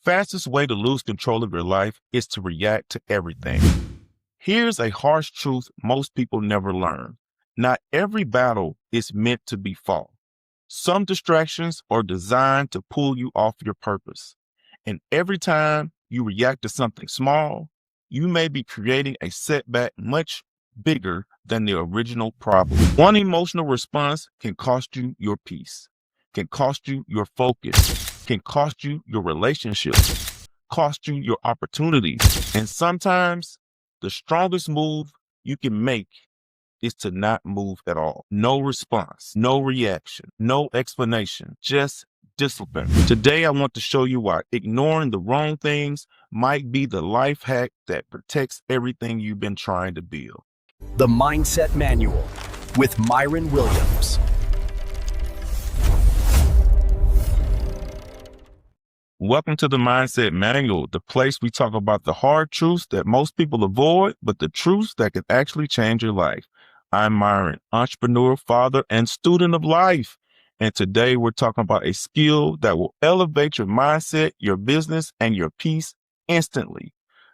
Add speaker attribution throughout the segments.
Speaker 1: Fastest way to lose control of your life is to react to everything. Here's a harsh truth most people never learn. Not every battle is meant to be fought. Some distractions are designed to pull you off your purpose. And every time you react to something small, you may be creating a setback much bigger than the original problem. One emotional response can cost you your peace, can cost you your focus, can cost you your relationships, cost you your opportunities. And sometimes the strongest move you can make is to not move at all. No response, no reaction, no explanation, just discipline. Today, I want to show you why ignoring the wrong things might be the life hack that protects everything you've been trying to build.
Speaker 2: The Mindset Manual with Myron Williams.
Speaker 1: Welcome to the Mindset Manual, the place we talk about the hard truths that most people avoid, but the truths that can actually change your life. I'm Myron, entrepreneur, father, and student of life. And today we're talking about a skill that will elevate your mindset, your business, and your peace instantly.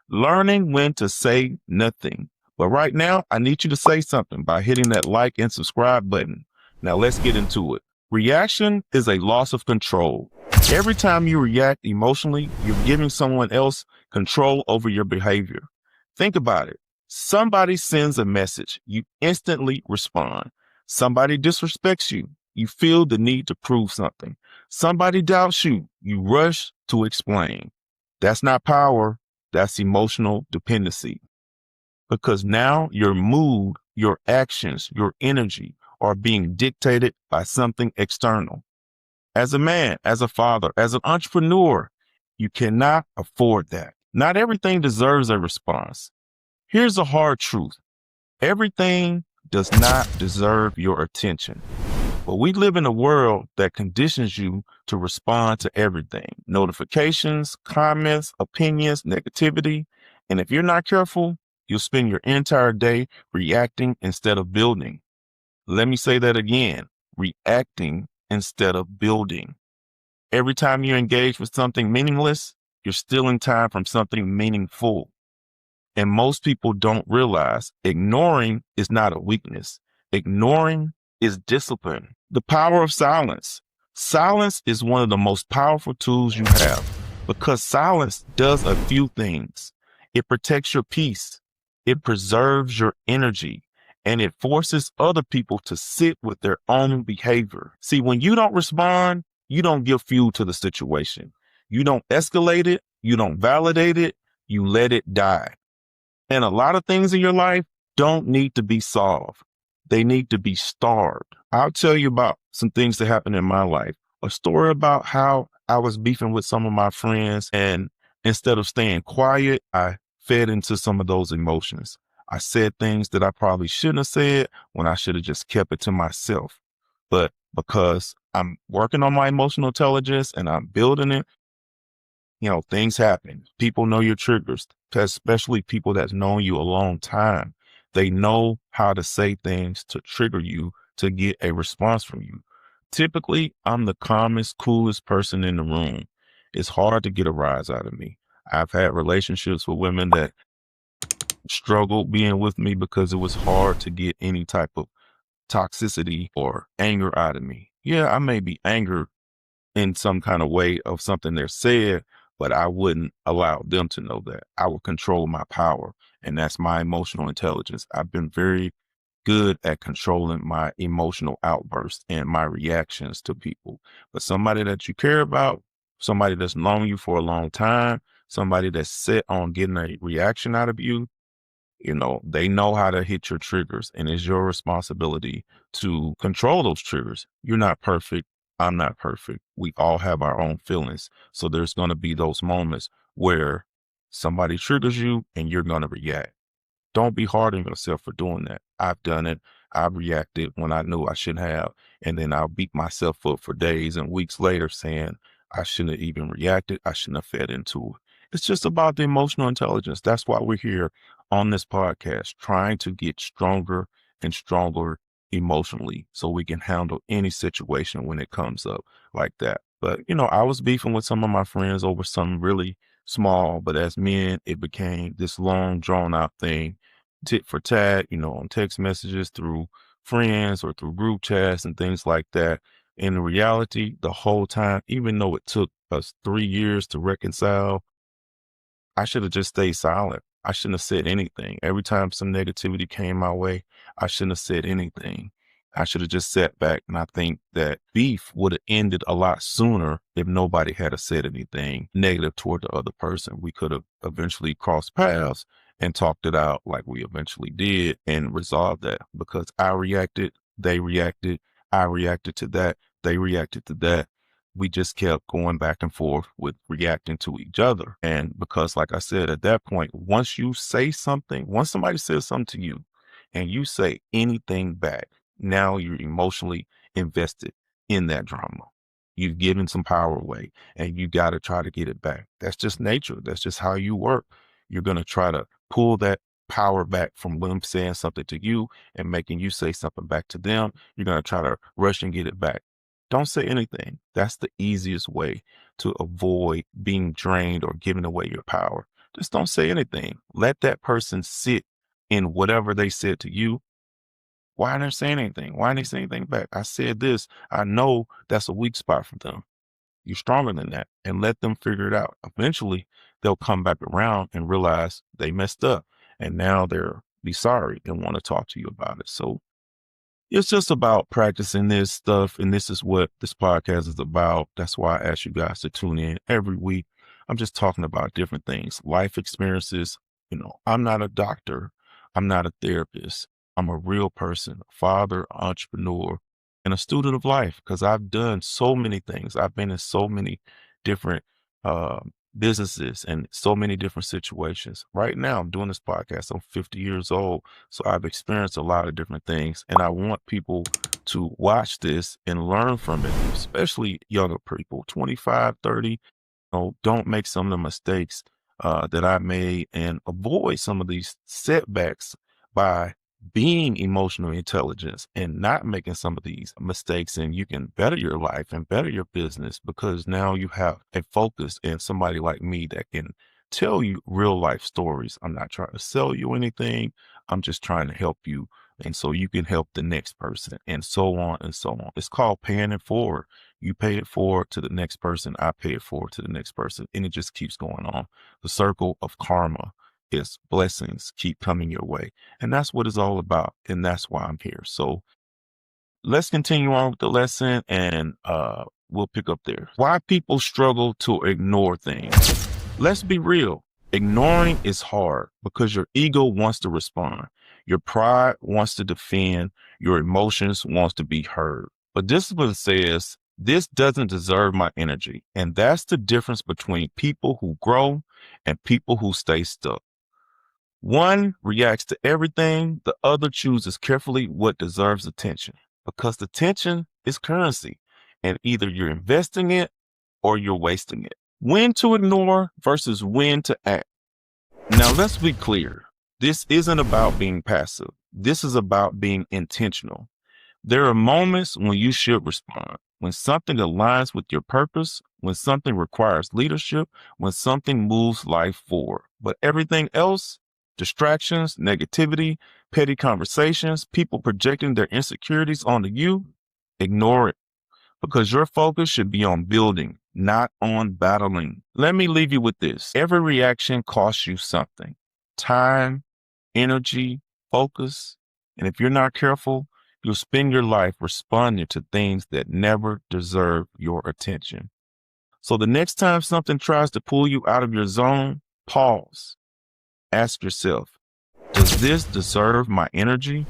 Speaker 1: Learning when to say nothing. But right now, I need you to say something by hitting that like and subscribe button. Now let's get into it. Reaction is a loss of control. Every time you react emotionally, you're giving someone else control over your behavior. Think about it. Somebody sends a message, you instantly respond. Somebody disrespects you, you feel the need to prove something. Somebody doubts you, you rush to explain. That's not power, that's emotional dependency. Because now your mood, your actions, your energy are being dictated by something external. As a man, as a father, as an entrepreneur, you cannot afford that. Not everything deserves a response. Here's a hard truth. Everything does not deserve your attention. But we live in a world that conditions you to respond to everything. Notifications, comments, opinions, negativity. And if you're not careful, you'll spend your entire day reacting instead of building. Let me say that again. Reacting instead of building. Every time you engage with something meaningless, you're stealing time from something meaningful. And most people don't realize ignoring is not a weakness. Ignoring is discipline. The power of silence. Silence is one of the most powerful tools you have because silence does a few things. It protects your peace. It preserves your energy. And it forces other people to sit with their own behavior. See, when you don't respond, you don't give fuel to the situation. You don't escalate it. You don't validate it. You let it die. And a lot of things in your life don't need to be solved. They need to be starved. I'll tell you about some things that happened in my life. A story about how I was beefing with some of my friends, and instead of staying quiet, I fed into some of those emotions. I said things that I probably shouldn't have said when I should have just kept it to myself. But because I'm working on my emotional intelligence and I'm building it, things happen. People know your triggers, especially people that's known you a long time. They know how to say things to trigger you to get a response from you. Typically, I'm the calmest, coolest person in the room. It's hard to get a rise out of me. I've had relationships with women that struggled being with me because it was hard to get any type of toxicity or anger out of me. Yeah, I may be angered in some kind of way of something they're said, but I wouldn't allow them to know that. I would control my power, and that's my emotional intelligence. I've been very good at controlling my emotional outbursts and my reactions to people. But somebody that you care about, somebody that's known you for a long time, somebody that's set on getting a reaction out of you, they know how to hit your triggers, and it's your responsibility to control those triggers. You're not perfect. I'm not perfect. We all have our own feelings. So there's going to be those moments where somebody triggers you and you're going to react. Don't be hard on yourself for doing that. I've done it. I've reacted when I knew I shouldn't have. And then I'll beat myself up for days and weeks later saying I shouldn't have even reacted. I shouldn't have fed into it. It's just about the emotional intelligence. That's why we're here on this podcast, trying to get stronger and stronger emotionally so we can handle any situation when it comes up like that. But, I was beefing with some of my friends over something really small, but as men, it became this long, drawn out thing, tit for tat, on text messages, through friends or through group chats and things like that. In reality, the whole time, even though it took us 3 years to reconcile, I should have just stayed silent. I shouldn't have said anything. Every time some negativity came my way, I shouldn't have said anything. I should have just sat back. And I think that beef would have ended a lot sooner if nobody had have said anything negative toward the other person. We could have eventually crossed paths and talked it out like we eventually did and resolved that, because I reacted, they reacted, I reacted to that, they reacted to that. We just kept going back and forth with reacting to each other. And because, like I said, at that point, once you say something, once somebody says something to you and you say anything back, now you're emotionally invested in that drama. You've given some power away and you got to try to get it back. That's just nature. That's just how you work. You're going to try to pull that power back from them saying something to you and making you say something back to them. You're going to try to rush and get it back. Don't say anything. That's the easiest way to avoid being drained or giving away your power. Just don't say anything. Let that person sit in whatever they said to you. Why aren't they saying anything? Why aren't they saying anything back? I said this. I know that's a weak spot for them. You're stronger than that, and let them figure it out. Eventually, they'll come back around and realize they messed up, and now they're be sorry and want to talk to you about it. So it's just about practicing this stuff. And this is what this podcast is about. That's why I ask you guys to tune in every week. I'm just talking about different things, life experiences. I'm not a doctor. I'm not a therapist. I'm a real person, a father, entrepreneur, and a student of life, because I've done so many things. I've been in so many different uh, businesses and so many different situations. Right now, I'm doing this podcast. I'm 50 years old. So I've experienced a lot of different things, and I want people to watch this and learn from it, especially younger people, 25, 30. Don't make some of the mistakes that I made, and avoid some of these setbacks by being emotional intelligence and not making some of these mistakes. And you can better your life and better your business, because now you have a focus and somebody like me that can tell you real life stories. I'm not trying to sell you anything. I'm just trying to help you. And so you can help the next person, and so on and so on. It's called paying it forward. You pay it forward to the next person. I pay it forward to the next person. And it just keeps going on. The circle of karma is blessings keep coming your way. And that's what it's all about. And that's why I'm here. So let's continue on with the lesson, and we'll pick up there. Why people struggle to ignore things. Let's be real. Ignoring is hard because your ego wants to respond. Your pride wants to defend. Your emotions wants to be heard. But discipline says, this doesn't deserve my energy. And that's the difference between people who grow and people who stay stuck. One reacts to everything. The other chooses carefully what deserves attention, because the attention is currency, and either you're investing it or you're wasting it. When to ignore versus when to act. Now, let's be clear. This isn't about being passive. This is about being intentional. There are moments when you should respond, when something aligns with your purpose, when something requires leadership, when something moves life forward. But everything else, distractions, negativity, petty conversations, people projecting their insecurities onto you, ignore it, because your focus should be on building, not on battling. Let me leave you with this. Every reaction costs you something: time, energy, focus. And if you're not careful, you'll spend your life responding to things that never deserve your attention. So the next time something tries to pull you out of your zone, pause. Ask yourself, does this deserve my energy?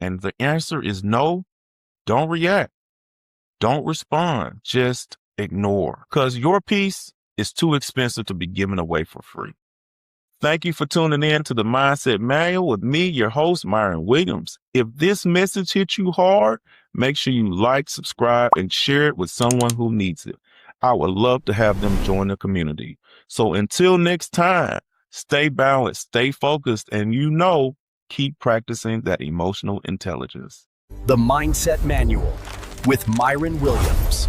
Speaker 1: And the answer is no. Don't react. Don't respond. Just ignore, because your peace is too expensive to be given away for free. Thank you for tuning in to the Mindset Manual with me, your host, Myron Williams. If this message hit you hard, make sure you like, subscribe, and share it with someone who needs it. I would love to have them join the community. So until next time, stay balanced, stay focused, and keep practicing that emotional intelligence.
Speaker 2: The Mindset Manual with Myron Williams.